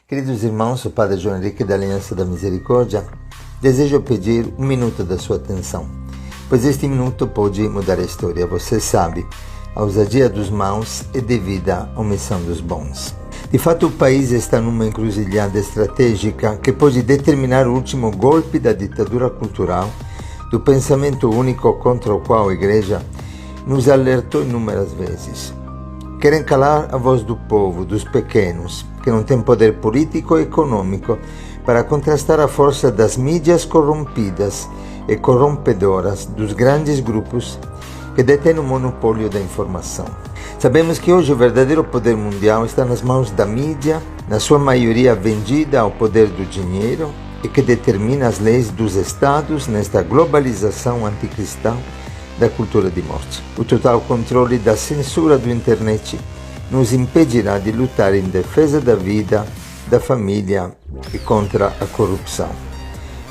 Queridos irmãos, o Padre João Henrique da Aliança da Misericórdia, desejo pedir um minuto da sua atenção, pois este minuto pode mudar a história. Você sabe, a ousadia dos maus é devida à omissão dos bons. De fato, o país está numa encruzilhada estratégica que pode determinar o último golpe da ditadura cultural, do pensamento único contra o qual a Igreja nos alertou inúmeras vezes. Querem calar a voz do povo, dos pequenos, que não têm poder político e econômico para contrastar a força das mídias corrompidas e corrompedoras dos grandes grupos que detêm o monopólio da informação. Sabemos que hoje o verdadeiro poder mundial está nas mãos da mídia, na sua maioria vendida ao poder do dinheiro, e que determina as leis dos estados nesta globalização anticristã da cultura de morte. O total controle da censura do internet nos impedirá de lutar em defesa da vida, da família e contra a corrupção.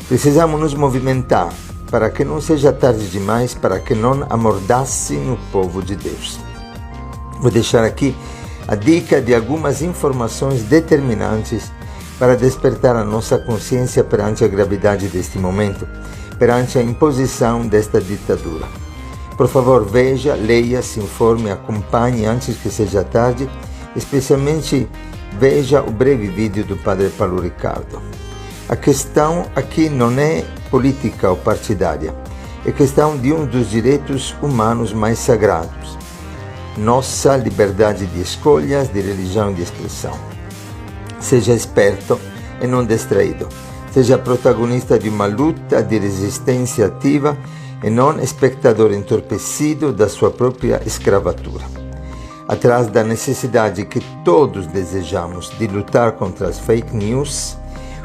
Precisamos nos movimentar para que não seja tarde demais, para que não amordace no povo de Deus. Vou deixar aqui a dica de algumas informações determinantes para despertar a nossa consciência perante a gravidade deste momento, perante a imposição desta ditadura. Por favor, veja, leia, se informe, acompanhe antes que seja tarde, especialmente veja o breve vídeo do Padre Paulo Ricardo. A questão aqui não é política ou partidária, é questão de um dos direitos humanos mais sagrados, nossa liberdade de escolhas, de religião e de expressão. Seja esperto e não distraído, seja protagonista de uma luta de resistência ativa e não espectador entorpecido da sua própria escravatura. Atrás da necessidade que todos desejamos de lutar contra as fake news,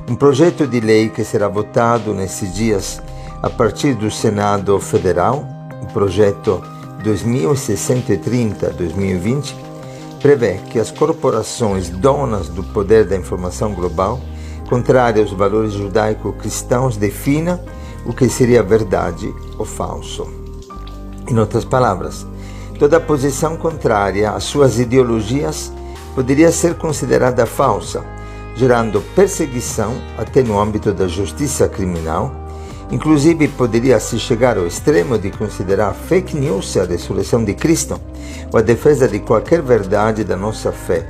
um projeto de lei que será votado nesses dias a partir do Senado Federal, o projeto 2630-2020, prevê que as corporações donas do poder da informação global, contrária aos valores judaico-cristãos, definam o que seria verdade ou falso. Em outras palavras, toda posição contrária às suas ideologias poderia ser considerada falsa, gerando perseguição até no âmbito da justiça criminal. Inclusive, poderia se chegar ao extremo de considerar fake news a ressurreição de Cristo ou a defesa de qualquer verdade da nossa fé,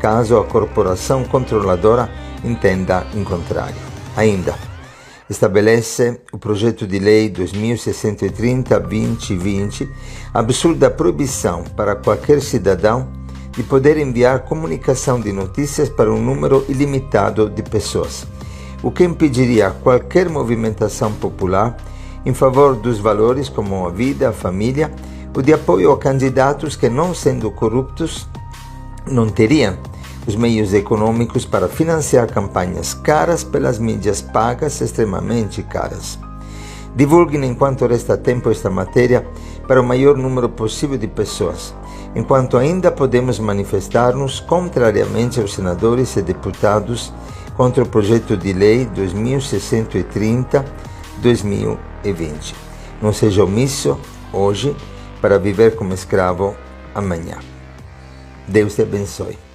caso a corporação controladora entenda em contrário. Ainda, estabelece o projeto de lei 2630-2020 a absurda proibição para qualquer cidadão de poder enviar comunicação de notícias para um número ilimitado de pessoas, o que impediria qualquer movimentação popular em favor dos valores como a vida, a família, ou de apoio a candidatos que, não sendo corruptos, não teriam os meios econômicos para financiar campanhas caras pelas mídias pagas, extremamente caras. Divulguem enquanto resta tempo esta matéria para o maior número possível de pessoas, enquanto ainda podemos manifestar-nos contrariamente aos senadores e deputados contra o projeto de lei 2630-2020. Não seja omisso hoje para viver como escravo amanhã. Deus te abençoe.